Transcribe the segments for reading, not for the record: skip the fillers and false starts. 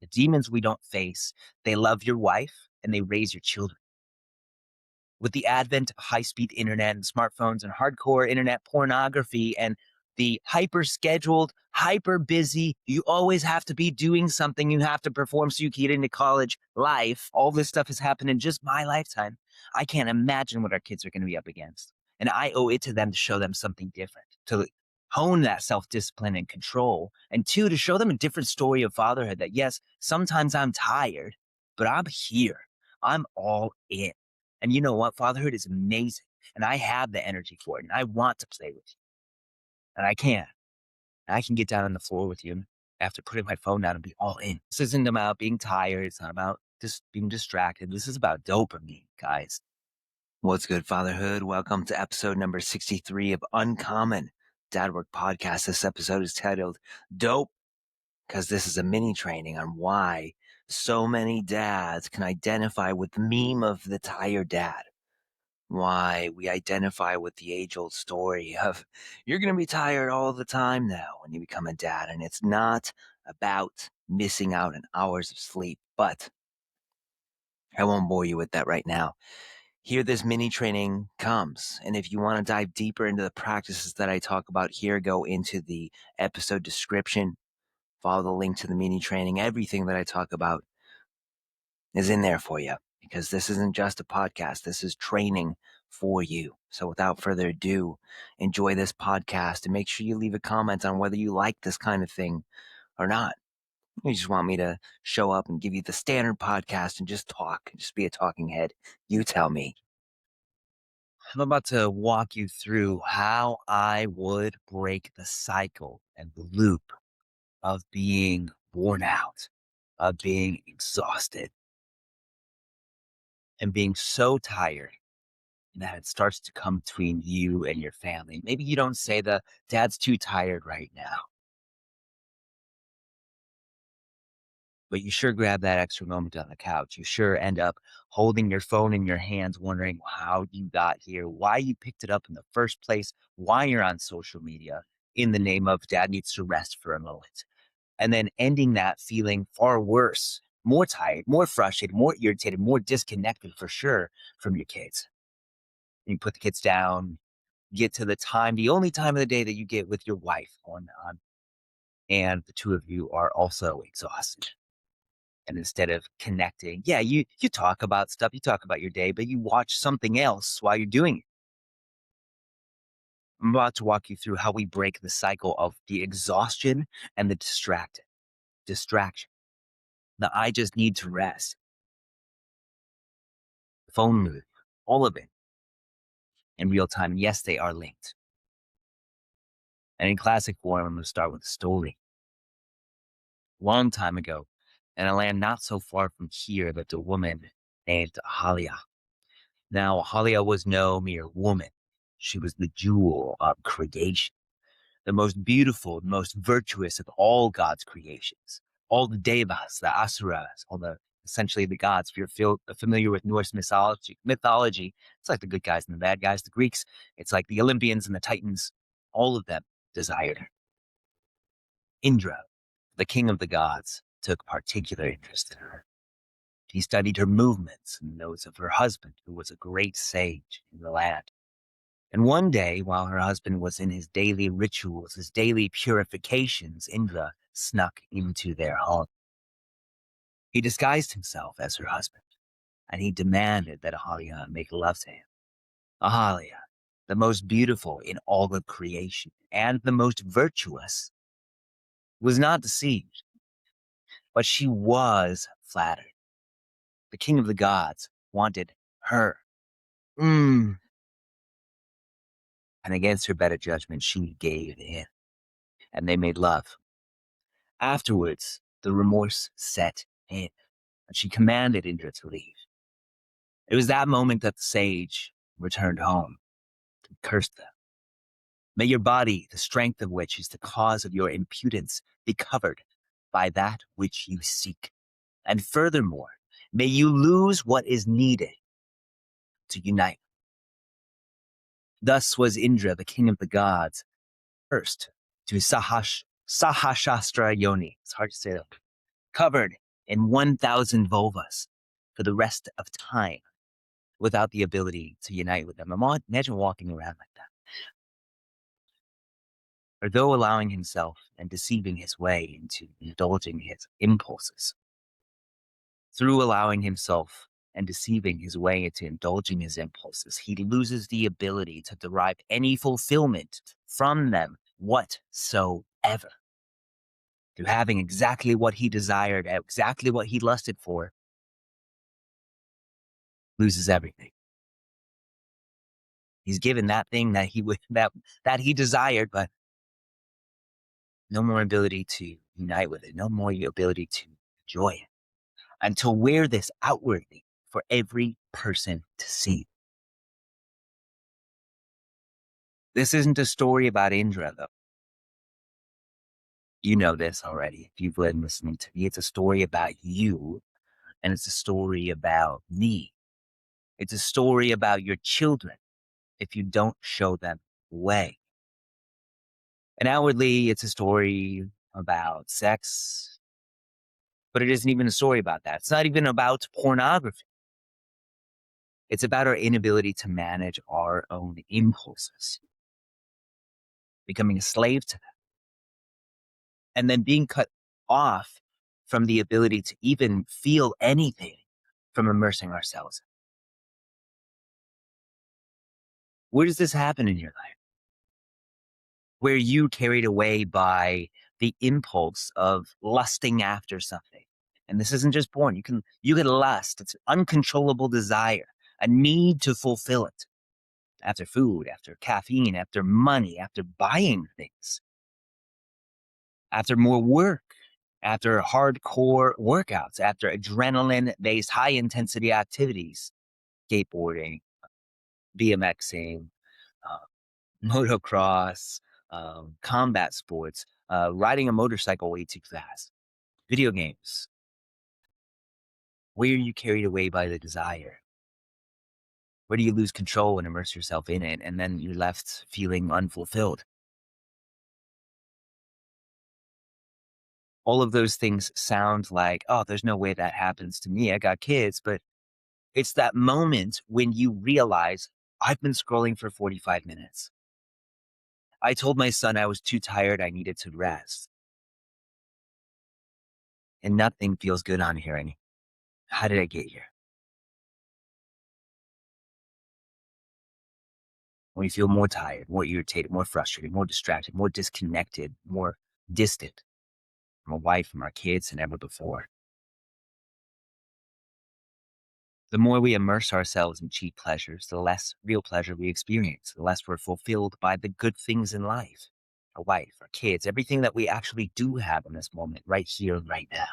The demons we don't face, they love your wife and they raise your children. With the advent of high-speed internet and smartphones and hardcore internet pornography and the hyper scheduled, hyper busy, you always have to be doing something, you have to perform so you can get into college life. All this stuff has happened in just my lifetime. I can't imagine what our kids are going to be up against. And I owe it to them to show them something different, to hone that self-discipline and control. And two, to show them a different story of fatherhood that yes, sometimes I'm tired, but I'm here. I'm all in. And you know what? Fatherhood is amazing. And I have the energy for it. And I want to play with you. And I can. I can get down on the floor with you after putting my phone down and be all in. This isn't about being tired. It's not about just being distracted. This is about dopamine, guys. What's good, fatherhood? Welcome to episode number 63 of Uncommon Dad Work Podcast. This episode is titled Dope, because this is a mini training on why so many dads can identify with the meme of the tired dad. Why we identify with the age-old story of you're going to be tired all the time now when you become a dad. And it's not about missing out on hours of sleep, but I won't bore you with that right now. Here this mini training comes. And if you want to dive deeper into the practices that I talk about here, go into the episode description, follow the link to the mini training. Everything that I talk about is in there for you, because this isn't just a podcast. This is training for you. So without further ado, enjoy this podcast and make sure you leave a comment on whether you like this kind of thing or not. You just want me to show up and give you the standard podcast and just talk, just be a talking head. You tell me. I'm about to walk you through how I would break the cycle and the loop of being worn out, of being exhausted, and being so tired that it starts to come between you and your family. Maybe you don't say the dad's too tired right now, but you sure grab that extra moment on the couch. You sure end up holding your phone in your hands, wondering how you got here, why you picked it up in the first place, why you're on social media in the name of dad needs to rest for a moment. And then ending that feeling far worse, more tired, more frustrated, more irritated, more disconnected for sure from your kids. You put the kids down, get to the only time of the day that you get with your wife on, and the two of you are also exhausted. And instead of connecting, yeah, you talk about stuff, you talk about your day, but you watch something else while you're doing it. I'm about to walk you through how we break the cycle of the exhaustion and the distraction. The I just need to rest, phone mood, all of it in real time. And yes, they are linked. And in classic form, I'm going to start with a story. Long time ago, in a land not so far from here, lived a woman named Ahalia. Now, Ahalia was no mere woman. She was the jewel of creation, the most beautiful, most virtuous of all God's creations. All the devas, the asuras, essentially the gods. If you're familiar with Norse mythology, it's like the good guys and the bad guys. The Greeks, it's like the Olympians and the Titans. All of them desired her. Indra, the king of the gods, took particular interest in her. He studied her movements and those of her husband, who was a great sage in the land. And one day, while her husband was in his daily rituals, his daily purifications, Indra snuck into their home. He disguised himself as her husband, and he demanded that Ahalia make love to him. Ahalia, the most beautiful in all of creation and the most virtuous, was not deceived, but she was flattered. The king of the gods wanted her. And against her better judgment, she gave in, and they made love. Afterwards, the remorse set in, and she commanded Indra to leave. It was that moment that the sage returned home and cursed them. May your body, the strength of which is the cause of your impudence, be covered by that which you seek. And furthermore, may you lose what is needed to unite. Thus was Indra, the king of the gods, cursed to Sahasrara Yoni. It's hard to say that. Covered and 1,000 vulvas for the rest of time without the ability to unite with them. Imagine walking around like that. Or though allowing himself and deceiving his way into indulging his impulses. Through allowing himself and deceiving his way into indulging his impulses, he loses the ability to derive any fulfillment from them whatsoever. Through having exactly what he desired, exactly what he lusted for, loses everything. He's given that thing that that he desired, but no more ability to unite with it, no more ability to enjoy it, and to wear this outwardly for every person to see. This isn't a story about Indra, though. You know this already if you've been listening to me. It's a story about you, and it's a story about me. It's a story about your children if you don't show them the way. And outwardly, it's a story about sex, but it isn't even a story about that. It's not even about pornography. It's about our inability to manage our own impulses, becoming a slave to them, and then being cut off from the ability to even feel anything from immersing ourselves. Where does this happen in your life? Where you carried away by the impulse of lusting after something. And this isn't just porn. You can lust. It's an uncontrollable desire, a need to fulfill it. After food, after caffeine, after money, after buying things, after more work, after hardcore workouts, after adrenaline-based high-intensity activities, skateboarding, BMXing, uh, motocross, combat sports, riding a motorcycle way too fast, video games, where are you carried away by the desire? Where do you lose control and immerse yourself in it, and then you're left feeling unfulfilled? All of those things sound like, oh, there's no way that happens to me. I got kids. But it's that moment when you realize I've been scrolling for 45 minutes. I told my son I was too tired. I needed to rest. And nothing feels good on here anymore. How did I get here? When you feel more tired, more irritated, more frustrated, more distracted, more disconnected, more distant from our wife, from our kids than ever before. The more we immerse ourselves in cheap pleasures, the less real pleasure we experience, the less we're fulfilled by the good things in life. Our wife, our kids, everything that we actually do have in this moment, right here, right now.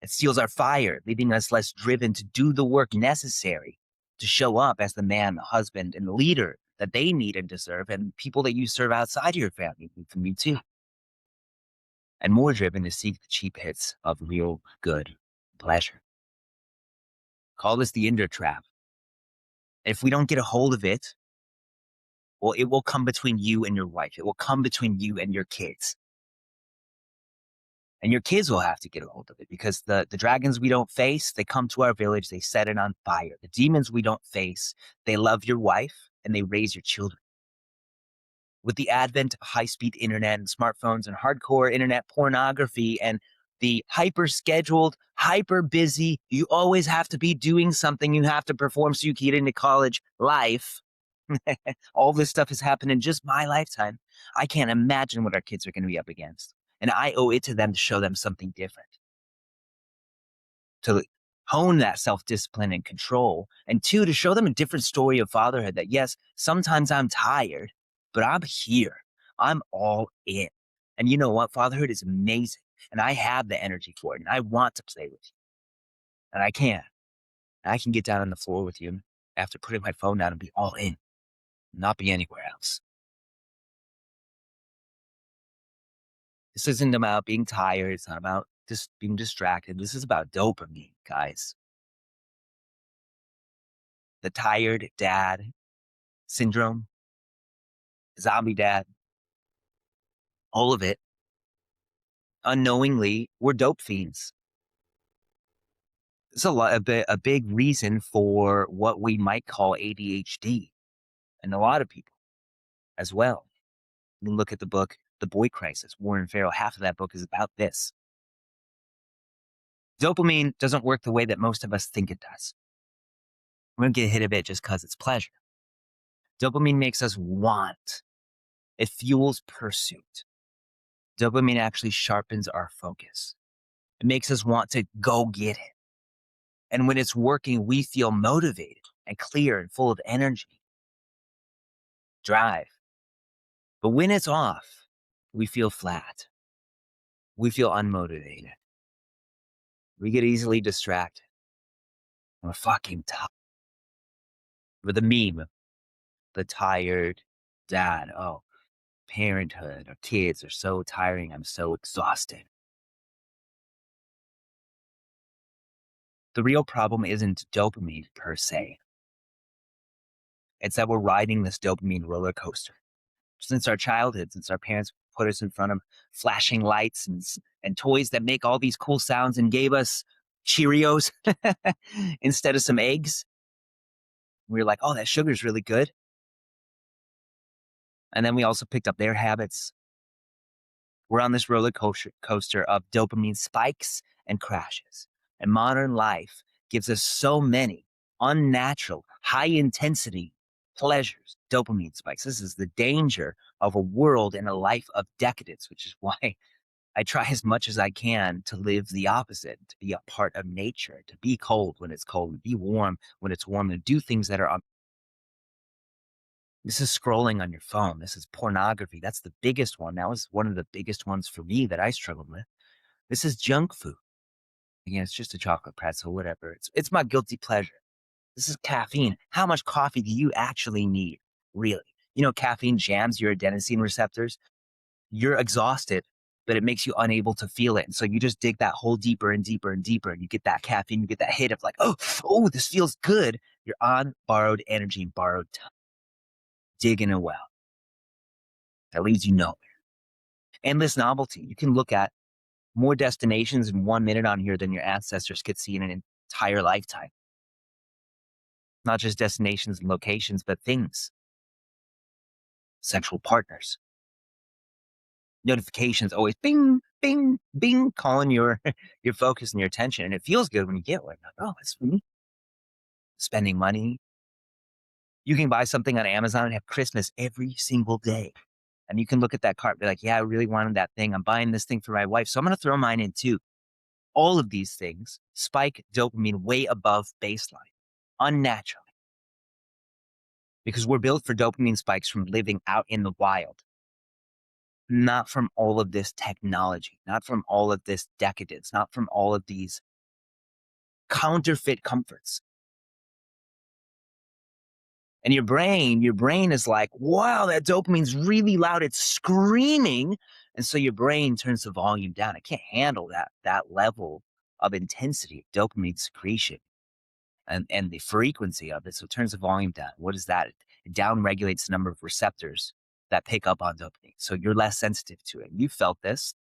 It steals our fire, leaving us less driven to do the work necessary to show up as the man, the husband, and the leader that they need and deserve, and people that you serve outside your family need from you too. And more driven to seek the cheap hits of real good pleasure. Call this the Indra trap. If we don't get a hold of it, well, it will come between you and your wife. It will come between you and your kids. And your kids will have to get a hold of it because the dragons we don't face, they come to our village, they set it on fire. The demons we don't face, they love your wife and they raise your children. With the advent of high-speed internet and smartphones and hardcore internet pornography and the hyper-scheduled, hyper-busy, you always have to be doing something, you have to perform so you can get into college life. All this stuff has happened in just my lifetime. I can't imagine what our kids are going to be up against. And I owe it to them to show them something different, to hone that self-discipline and control. And two, to show them a different story of fatherhood that, yes, sometimes I'm tired, but I'm here. I'm all in. And you know what? Fatherhood is amazing. And I have the energy for it. And I want to play with you. And I can. And I can get down on the floor with you after putting my phone down and be all in, not be anywhere else. This isn't about being tired. It's not about just being distracted. This is about dopamine, guys. The tired dad syndrome, zombie dad, all of it. Unknowingly, we're dope fiends. It's a big reason for what we might call ADHD and a lot of people as well. You can look at the book, The Boy Crisis, Warren Farrell. Half of that book is about this. Dopamine doesn't work the way that most of us think it does. We don't get hit of it just because it's pleasure. Dopamine makes us want. It fuels pursuit. Dopamine actually sharpens our focus. It makes us want to go get it. And when it's working, we feel motivated and clear and full of energy, drive. But when it's off, we feel flat. We feel unmotivated. We get easily distracted. We're fucking tired. With the meme, the tired dad. Oh, parenthood or kids are so tiring. I'm so exhausted. The real problem isn't dopamine per se. It's that we're riding this dopamine roller coaster. Since our childhood, since our parents put us in front of flashing lights and toys that make all these cool sounds and gave us Cheerios instead of some eggs. We were like, oh, that sugar's really good. And then we also picked up their habits. We're on this roller coaster of dopamine spikes and crashes. And modern life gives us so many unnatural, high intensity pleasures, dopamine spikes. This is the danger of a world and a life of decadence, which is why I try as much as I can to live the opposite, to be a part of nature, to be cold when it's cold, to be warm when it's warm, and do things that are. This is scrolling on your phone. This is pornography. That's the biggest one. That was one of the biggest ones for me that I struggled with. This is junk food. Again, it's just a chocolate pretzel, whatever. It's my guilty pleasure. This is caffeine. How much coffee do you actually need? Really? You know, caffeine jams your adenosine receptors. You're exhausted, but it makes you unable to feel it. And so you just dig that hole deeper and deeper and deeper, and you get that caffeine, you get that hit of like, oh, this feels good. You're on borrowed energy, borrowed time, digging a well that leads you nowhere. Endless novelty. You can look at more destinations in 1 minute on here than your ancestors could see in an entire lifetime. Not just destinations and locations, but things, sexual partners. Notifications always bing, bing, bing, calling your your focus and your attention. And it feels good when you get one. Like, oh, it's for me. Spending money. You can buy something on Amazon and have Christmas every single day. And you can look at that cart and be like, yeah, I really wanted that thing. I'm buying this thing for my wife. So I'm going to throw mine in too. All of these things spike dopamine way above baseline, unnaturally, because we're built for dopamine spikes from living out in the wild, not from all of this technology, not from all of this decadence, not from all of these counterfeit comforts. And your brain is like, wow, that dopamine's really loud. It's screaming. And so your brain turns the volume down. It can't handle that level of intensity of dopamine secretion and the frequency of it. So it turns the volume down. What is that? It down regulates the number of receptors that pick up on dopamine. So you're less sensitive to it. You felt this.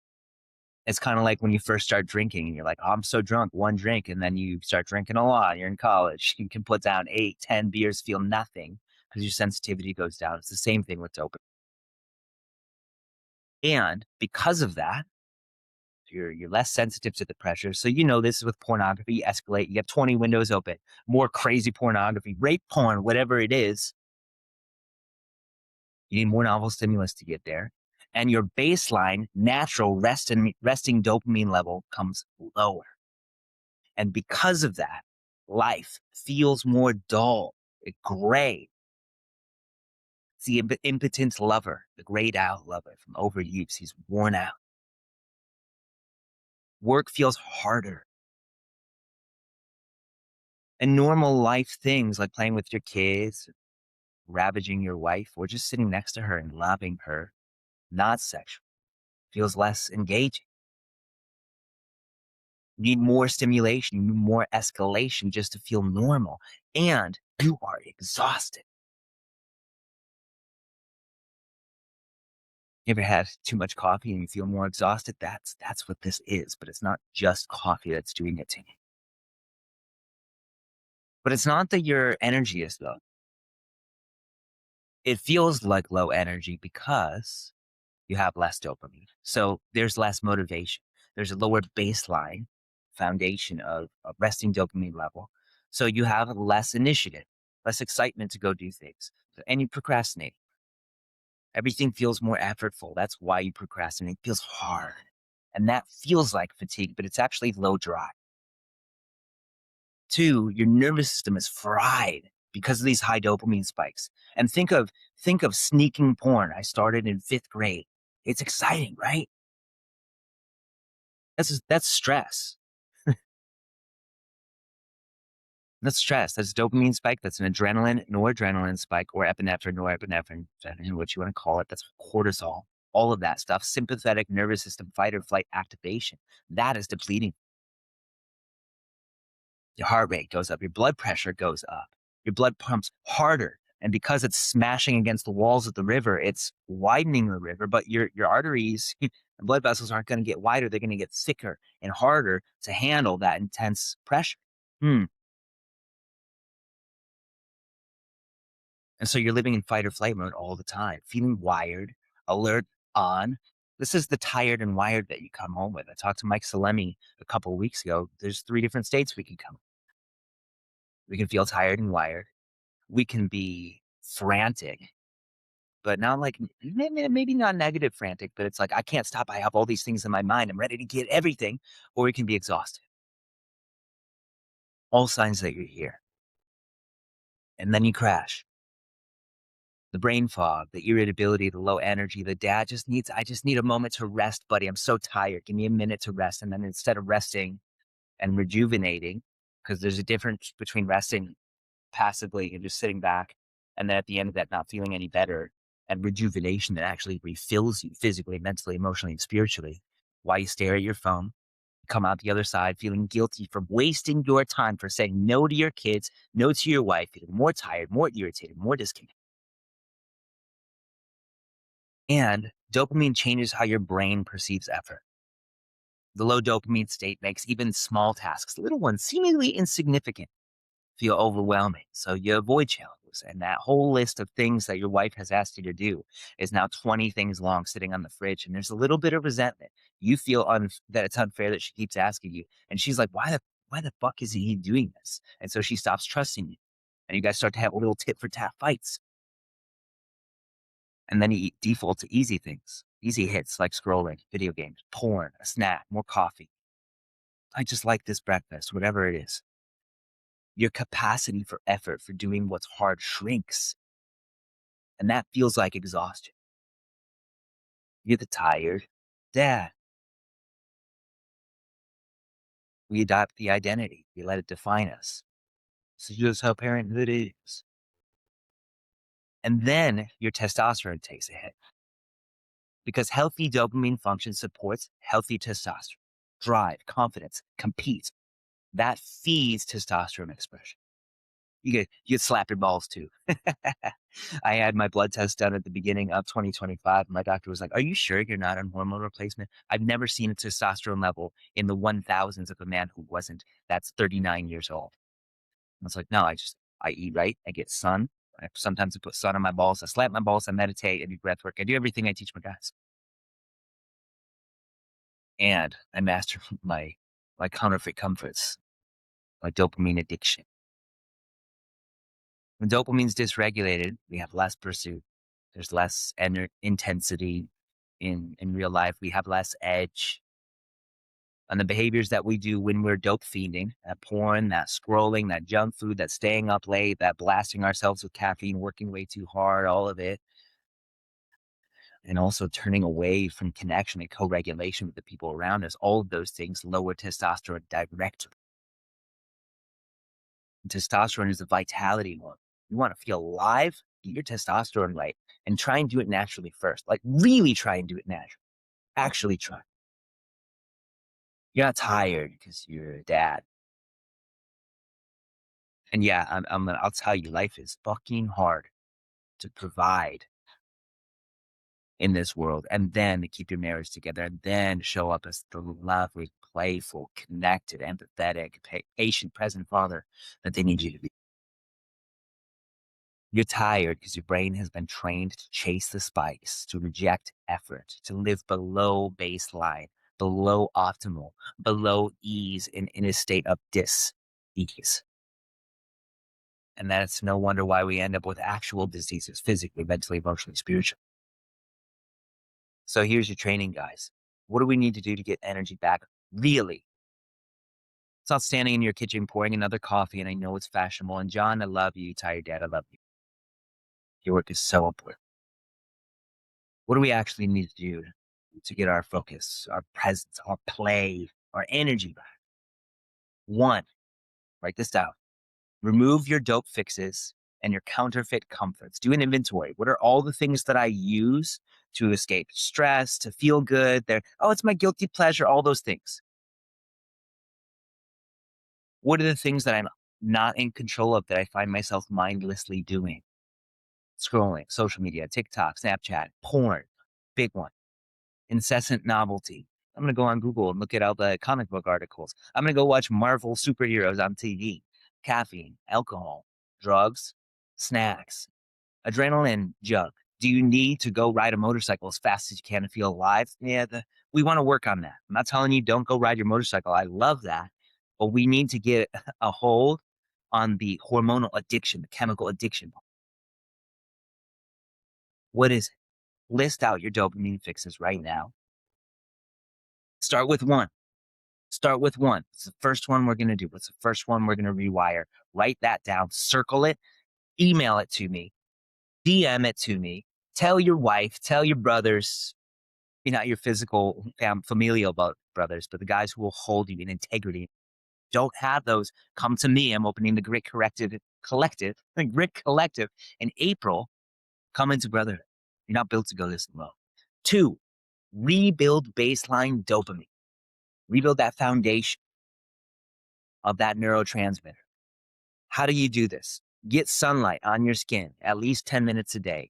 It's kind of like when you first start drinking and you're like, oh, I'm so drunk, one drink. And then you start drinking a lot. You're in college. You can put down 8, 10 beers, feel nothing because your sensitivity goes down. It's the same thing with dopamine. And because of that, you're less sensitive to the pressure. So you know this is with pornography, you escalate, you have 20 windows open, more crazy pornography, rape porn, whatever it is. You need more novel stimulus to get there. And your baseline natural resting dopamine level comes lower. And because of that, life feels more dull, gray. It's the impotent lover, the grayed out lover from overuse. He's worn out. Work feels harder. And normal life things like playing with your kids, ravaging your wife, or just sitting next to her and loving her, not sexual, feels less engaging. You need more stimulation, you need more escalation just to feel normal. And you are exhausted. You ever had too much coffee and you feel more exhausted? That's what this is, but it's not just coffee that's doing it to you. But it's not that your energy is low. It feels like low energy because you have less dopamine. So there's less motivation. There's a lower baseline foundation of a resting dopamine level. So you have less initiative, less excitement to go do things. And you procrastinate. Everything feels more effortful. That's why you procrastinate. It feels hard. And that feels like fatigue, but it's actually low drive. Two, your nervous system is fried because of these high dopamine spikes. And think of sneaking porn. I started in 5th grade. It's exciting, right? That's stress. That's stress. That's dopamine spike. That's an adrenaline, noradrenaline spike, or epinephrine, norepinephrine, what you want to call it. That's cortisol. All of that stuff. Sympathetic nervous system, fight or flight activation. That is depleting. Your heart rate goes up. Your blood pressure goes up. Your blood pumps harder. And because it's smashing against the walls of the river, it's widening the river, but your arteries and blood vessels aren't going to get wider. They're going to get thicker and harder to handle that intense pressure. Hmm. And so you're living in fight or flight mode all the time, feeling wired, alert, on. This is the tired and wired that you come home with. I talked to Mike Salemi a couple of weeks ago. There's 3 different states we can come. We can feel tired and wired. We can be frantic, but not like maybe not negative frantic, but it's like, I can't stop. I have all these things in my mind. I'm ready to get everything. Or we can be exhausted. All signs that you're here. And then you crash. The brain fog, the irritability, the low energy, the dad I just need a moment to rest, buddy. I'm so tired. Give me a minute to rest. And then instead of resting and rejuvenating, because there's a difference between resting passively and just sitting back, and then at the end of that, not feeling any better, and rejuvenation that actually refills you physically, mentally, emotionally, and spiritually. Why you stare at your phone, come out the other side feeling guilty for wasting your time, for saying no to your kids, no to your wife, feeling more tired, more irritated, more disconnected. And dopamine changes how your brain perceives effort. The low dopamine state makes even small tasks, little ones seemingly insignificant, feel overwhelming. So you avoid challenges. And that whole list of things that your wife has asked you to do is now 20 things long sitting on the fridge. And there's a little bit of resentment. You feel that it's unfair that she keeps asking you. And she's like, why the fuck is he doing this? And so she stops trusting you. And you guys start to have little tit for tat fights. And then you default to easy things, easy hits like scrolling, video games, porn, a snack, more coffee. I just like this breakfast, whatever it is. Your capacity for effort, for doing what's hard shrinks. And that feels like exhaustion. You're the tired dad. We adopt the identity. We let it define us. This is just how parenthood is. And then your testosterone takes a hit because healthy dopamine function supports healthy testosterone, drive, confidence, compete. That feeds testosterone expression. You get slap your balls too. I had my blood test done at the beginning of 2025. My doctor was like, "Are you sure you're not on hormone replacement?" I've never seen a testosterone level in the 1000s of a man who wasn't. That's 39 years old. I was like, "No, I eat right. I get sun. Sometimes I put sun on my balls. I slap my balls. I meditate. I do breath work. I do everything I teach my guys, and I master my counterfeit comforts, my dopamine addiction." When dopamine's dysregulated, we have less pursuit. There's less intensity in real life. We have less edge. And the behaviors that we do when we're dope fiending, that porn, that scrolling, that junk food, that staying up late, that blasting ourselves with caffeine, working way too hard, all of it, and also turning away from connection and co-regulation with the people around us, all of those things lower testosterone directly. Testosterone is a vitality hormone. You want to feel alive, get your testosterone right, and try and do it naturally first. Like really try and do it naturally. Actually try. You're not tired because you're a dad. And yeah, I'll tell you, life is fucking hard to provide in this world, and then to keep your marriage together, and then show up as the lovely, playful, connected, empathetic, patient, present father that they need you to be. You're tired because your brain has been trained to chase the spikes, to reject effort, to live below baseline, below optimal, below ease, and in a state of dis-ease. And that's no wonder why we end up with actual diseases physically, mentally, emotionally, spiritually. So here's your training, guys. What do we need to do to get energy back? Really? It's not standing in your kitchen pouring another coffee, and I know it's fashionable. And John, I love you. Tired dad, I love you. Your work is so important. What do we actually need to do to get our focus, our presence, our play, our energy back? One, write this down. Remove your dope fixes and your counterfeit comforts. Do an inventory. What are all the things that I use to escape stress, to feel good? Oh, it's my guilty pleasure, all those things. What are the things that I'm not in control of that I find myself mindlessly doing? Scrolling, social media, TikTok, Snapchat, porn, big one. Incessant novelty. I'm going to go on Google and look at all the comic book articles. I'm going to go watch Marvel superheroes on TV. Caffeine, alcohol, drugs, snacks, adrenaline junk. Do you need to go ride a motorcycle as fast as you can to feel alive? Yeah, we want to work on that. I'm not telling you don't go ride your motorcycle. I love that. But we need to get a hold on the hormonal addiction, the chemical addiction. What is it? List out your dopamine fixes right now. Start with one. Start with one. It's the first one we're going to do. What's the first one we're going to rewire? Write that down, circle it, email it to me, DM it to me, tell your wife, tell your brothers, not your physical familial brothers, but the guys who will hold you in integrity. Don't have those. Come to me. I'm opening the Grit Collective, the Grit Collective in April. Come into brotherhood. You're not built to go this low. Two, rebuild baseline dopamine. Rebuild that foundation of that neurotransmitter. How do you do this? Get sunlight on your skin at least 10 minutes a day.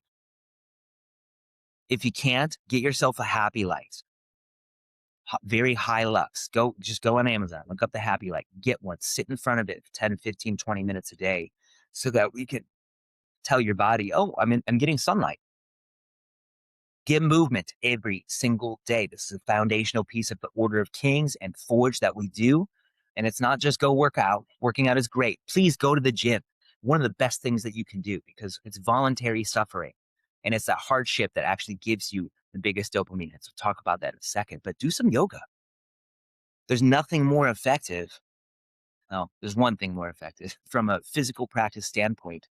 If you can't, get yourself a happy light. Very high lux. Just go on Amazon, look up the happy light, get one, sit in front of it for 10, 15, 20 minutes a day so that we can tell your body, oh, I'm getting sunlight. Get movement every single day. This is a foundational piece of the Order of Kings and Forge that we do. And it's not just go work out. Working out is great. Please go to the gym. One of the best things that you can do because it's voluntary suffering. And it's that hardship that actually gives you the biggest dopamine. And so talk about that in a second. But do some yoga. There's nothing more effective. Well, there's one thing more effective from a physical practice standpoint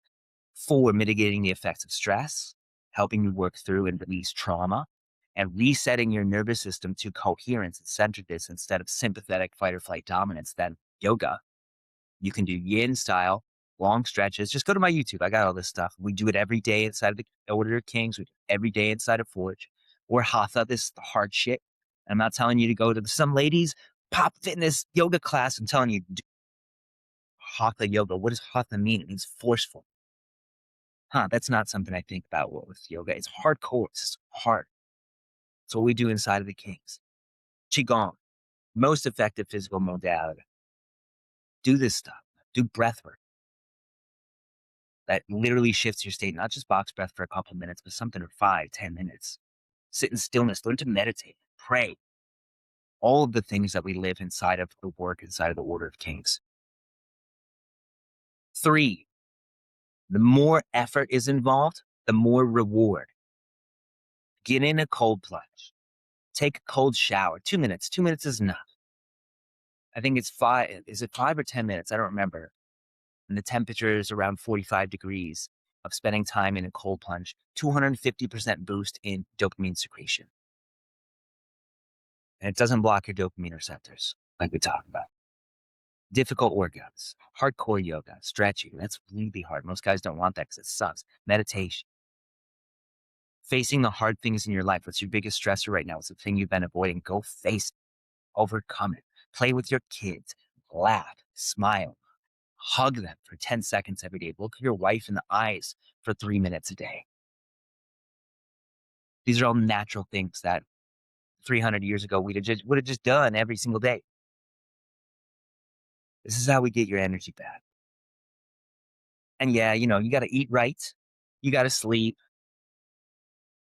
for mitigating the effects of stress, helping you work through and release trauma, and resetting your nervous system to coherence and centeredness instead of sympathetic fight or flight dominance, then yoga. You can do yin style, long stretches. Just go to my YouTube. I got all this stuff. We do it every day inside of the Order of Kings. We do it every day inside of Forge. Or Hatha, this is the hard shit. I'm not telling you to go to some ladies' pop fitness yoga class. I'm telling you, do Hatha yoga. What does Hatha mean? It means forceful. That's not something I think about with yoga. It's hardcore. It's just hard. It's what we do inside of the Kings. Qigong, most effective physical modality. Do this stuff. Do breath work. That literally shifts your state, not just box breath for a couple of minutes, but something for 5, 10 minutes. Sit in stillness. Learn to meditate. Pray. All of the things that we live inside of the work, inside of the Order of Kings. 3, the more effort is involved, the more reward. Get in a cold plunge. Take a cold shower. 2 minutes. 2 minutes is enough. I think it's 5. Is it 5 or 10 minutes? I don't remember. And the temperature is around 45 degrees of spending time in a cold plunge. 250% boost in dopamine secretion. And it doesn't block your dopamine receptors like we talked about. Difficult workouts, hardcore yoga, stretching. That's really hard. Most guys don't want that because it sucks. Meditation. Facing the hard things in your life. What's your biggest stressor right now? What's the thing you've been avoiding? Go face it. Overcome it. Play with your kids. Laugh. Smile. Hug them for 10 seconds every day. Look your wife in the eyes for 3 minutes a day. These are all natural things that 300 years ago would have just done every single day. This is how we get your energy back. And yeah, you got to eat right. You got to sleep.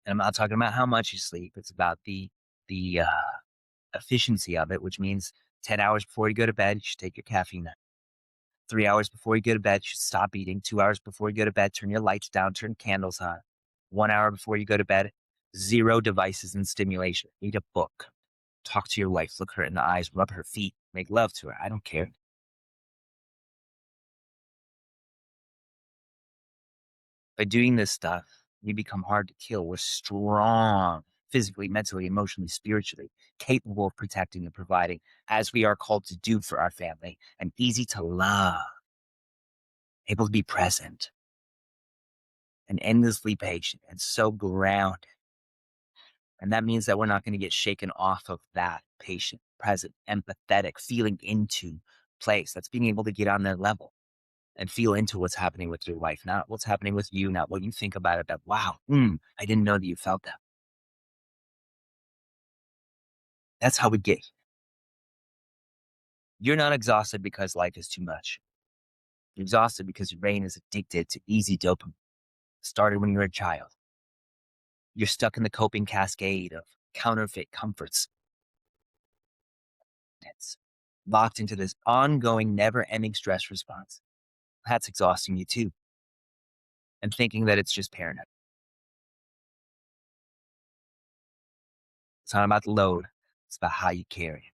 And I'm not talking about how much you sleep. It's about the efficiency of it, which means 10 hours before you go to bed, you should take your caffeine. 3 hours before you go to bed, you should stop eating. 2 hours before you go to bed, turn your lights down, turn candles on. 1 hour before you go to bed, zero devices and stimulation. Read a book. Talk to your wife, look her in the eyes, rub her feet, make love to her. I don't care. By doing this stuff, we become hard to kill. We're strong physically, mentally, emotionally, spiritually, capable of protecting and providing as we are called to do for our family, and easy to love, able to be present, and endlessly patient, and so grounded. And that means that we're not going to get shaken off of that patient, present, empathetic, feeling into place. That's being able to get on their level and feel into what's happening with your wife, not what's happening with you, not what you think about it. That, wow, I didn't know that you felt that. That's how we get. You're not exhausted because life is too much. You're exhausted because your brain is addicted to easy dopamine. It started when you were a child. You're stuck in the coping cascade of counterfeit comforts. It's locked into this ongoing, never ending stress response. That's exhausting you too. And thinking that it's just paranoid. It's not about the load, it's about how you carry it.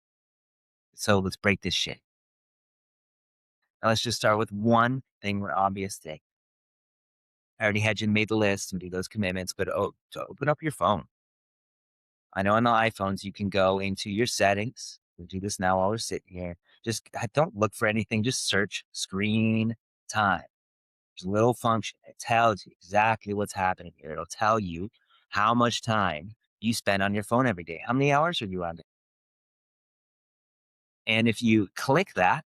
So let's break this shit. Now let's just start with one thing, one obvious thing. I already had you made the list and do those commitments, but to open up your phone. I know on the iPhones you can go into your settings. We'll do this now while we're sitting here. Just don't look for anything. Just search screen time. There's a little function. It tells you exactly what's happening here. It'll tell you how much time you spend on your phone every day. How many hours are you on it? And if you click that,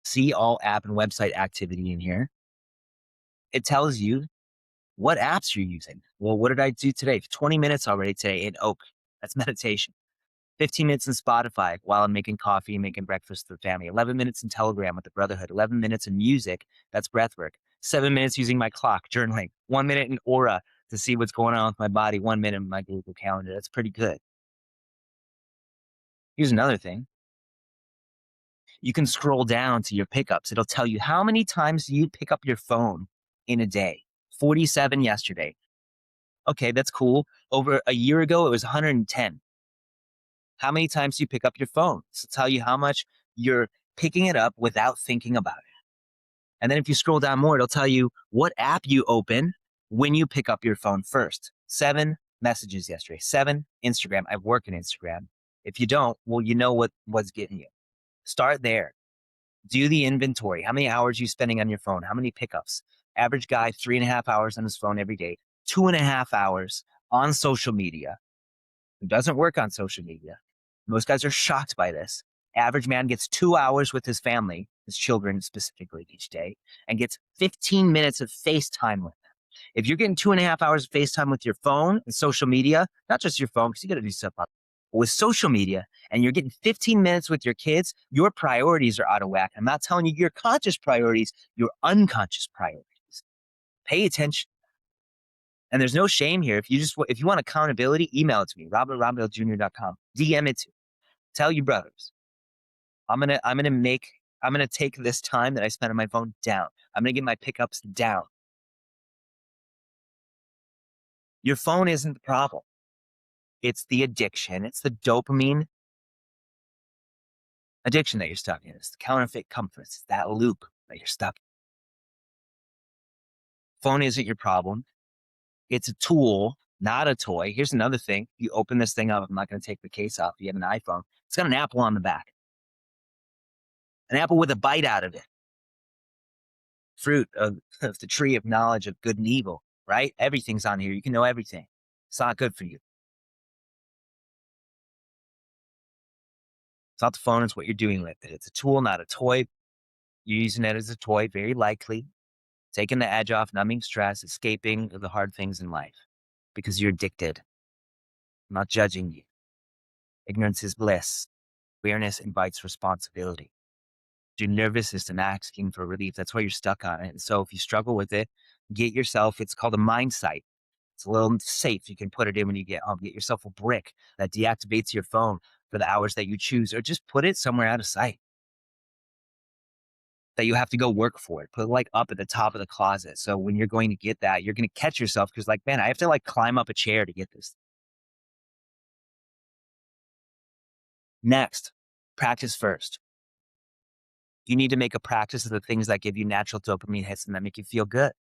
see all app and website activity in here. It tells you what apps you're using. Well, what did I do today? 20 minutes already today in Oak. That's meditation. 15 minutes in Spotify while I'm making coffee and making breakfast for the family. 11 minutes in Telegram with the Brotherhood. 11 minutes in music. That's breath work. 7 minutes using my clock, journaling. 1 minute in Aura to see what's going on with my body. 1 minute in my Google Calendar. That's pretty good. Here's another thing. You can scroll down to your pickups. It'll tell you how many times you pick up your phone in a day. 47 yesterday. Okay, that's cool. Over a year ago, it was 110. How many times do you pick up your phone? So tell you how much you're picking it up without thinking about it. And then if you scroll down more, it'll tell you what app you open when you pick up your phone first. 7 messages yesterday. 7 Instagram. I work in Instagram. If you don't, well, you know what's getting you. Start there. Do the inventory. How many hours are you spending on your phone? How many pickups? Average guy, 3.5 hours on his phone every day. 2.5 hours on social media. Who doesn't work on social media. Most guys are shocked by this. Average man gets 2 hours with his family, his children specifically each day, and gets 15 minutes of FaceTime with them. If you're getting 2.5 hours of FaceTime with your phone and social media, not just your phone, because you got to do stuff up, but with social media, and you're getting 15 minutes with your kids, your priorities are out of whack. I'm not telling you your conscious priorities, your unconscious priorities. Pay attention. And there's no shame here. If you want accountability, email it to me, robert@robbiljr.com. DM it to me. Tell your brothers. I'm gonna take this time that I spend on my phone down. I'm gonna get my pickups down. Your phone isn't the problem. It's the addiction. It's the dopamine addiction that you're stuck in. It's the counterfeit comforts. It's that loop that you're stuck in. Phone isn't your problem. It's a tool, not a toy. Here's another thing. You open this thing up. I'm not going to take the case off. You have an iPhone. It's got an apple on the back. An apple with a bite out of it. Fruit of the tree of knowledge of good and evil, right? Everything's on here. You can know everything. It's not good for you. It's not the phone. It's what you're doing with it. It's a tool, not a toy. You're using it as a toy, very likely. Taking the edge off, numbing stress, escaping the hard things in life because you're addicted. I'm not judging you. Ignorance is bliss. Awareness invites responsibility. Your nervous system asking for relief. That's why you're stuck on it. And so if you struggle with it, get yourself, it's called a mind site. It's a little safe. You can put it in when you get home. Get yourself a brick that deactivates your phone for the hours that you choose, or just put it somewhere out of sight that you have to go work for it. Put it like up at the top of the closet. So when you're going to get that, you're going to catch yourself because, like, man, I have to like climb up a chair to get this. Next, practice first. You need to make a practice of the things that give you natural dopamine hits and that make you feel good.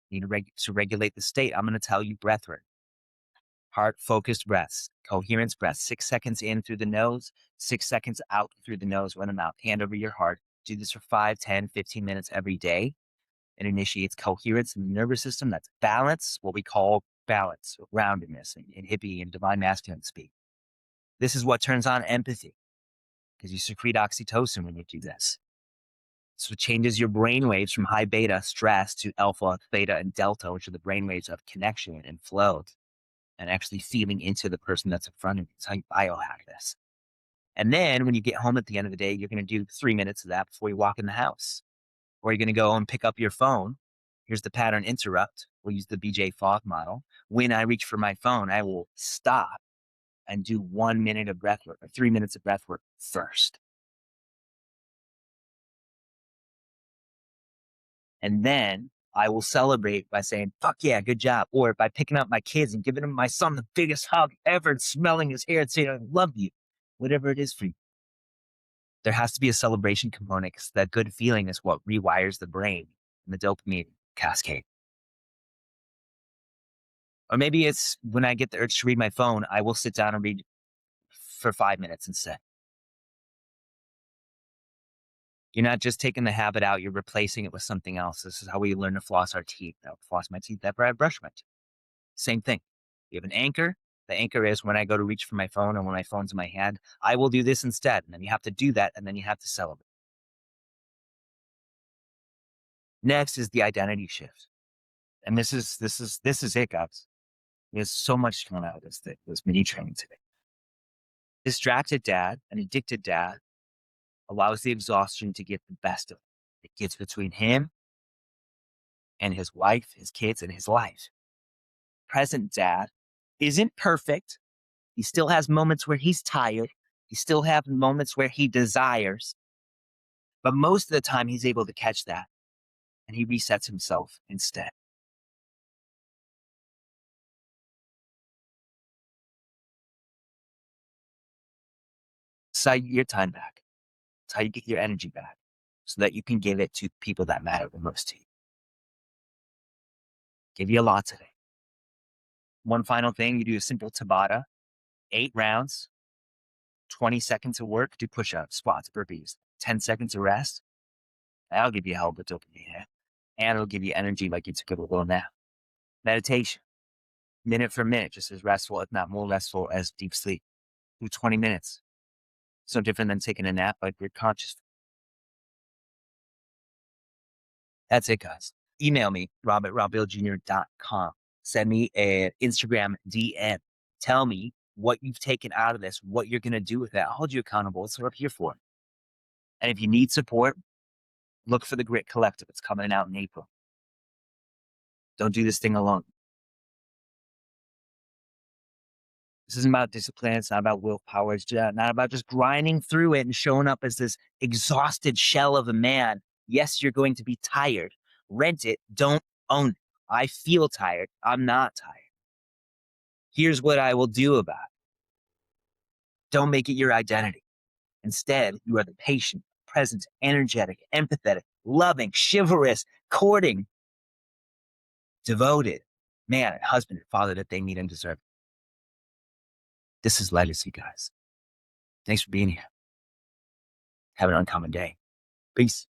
You need to regulate the state. I'm going to tell you breath work. Heart focused breaths, coherence breaths, 6 seconds in through the nose, 6 seconds out through the nose, run them out, hand over your heart. Do this for 5, 10, 15 minutes every day. It initiates coherence in the nervous system. That's balance, what we call balance, groundedness in hippie and divine masculine speak. This is what turns on empathy because you secrete oxytocin when you do this. So it changes your brain waves from high beta stress to alpha, theta, and delta, which are the brain waves of connection and flow and actually feeling into the person that's in front of you. It's how you biohack this. And then when you get home at the end of the day, you're going to do 3 minutes of that before you walk in the house. Or you're going to go and pick up your phone. Here's the pattern interrupt. We'll use the BJ Fogg model. When I reach for my phone, I will stop and do 1 minute of breath work or 3 minutes of breath work first. And then I will celebrate by saying, fuck yeah, good job. Or by picking up my kids and giving my son the biggest hug ever and smelling his hair and saying, I love you, whatever it is for you. There has to be a celebration component because that good feeling is what rewires the brain and the dopamine cascade. Or maybe it's when I get the urge to read my phone, I will sit down and read for 5 minutes instead. You're not just taking the habit out, you're replacing it with something else. This is how we learn to floss our teeth. I would floss my teeth after I brush my teeth. Same thing. You have an anchor. The anchor is when I go to reach for my phone or when my phone's in my hand, I will do this instead. And then you have to do that. And then you have to celebrate. Next is the identity shift. And this is it, guys. There's so much coming out of this mini training today. Distracted dad, an addicted dad, allows the exhaustion to get the best of him. It gets between him and his wife, his kids, and his life. Present dad isn't perfect. He still has moments where he's tired. He still has moments where he desires. But most of the time, he's able to catch that and he resets himself instead. It's how you get your time back. It's how you get your energy back so that you can give it to people that matter the most to you. Give you a lot today. One final thing, you do a simple Tabata, 8 rounds, 20 seconds of work, do push-ups, squats, burpees, 10 seconds of rest. That'll give you a hell of a dopamine hit. And it'll give you energy like you took a little nap. Meditation, minute for minute, just as restful, if not more restful as deep sleep. Do 20 minutes. It's no different than taking a nap, but you're conscious. That's it, guys. Email me, rob@robbillejr.com. Send me an Instagram DM. Tell me what you've taken out of this, what you're going to do with it. I'll hold you accountable. That's what I'm here for. And if you need support, look for the Grit Collective. It's coming out in April. Don't do this thing alone. This isn't about discipline. It's not about willpower. It's not about just grinding through it and showing up as this exhausted shell of a man. Yes, you're going to be tired. Rent it. Don't own it. I feel tired. I'm not tired. Here's what I will do about it. Don't make it your identity. Instead, you are the patient, present, energetic, empathetic, loving, chivalrous, courting, devoted man and husband and father that they need and deserve. This is legacy, guys. Thanks for being here. Have an uncommon day. Peace.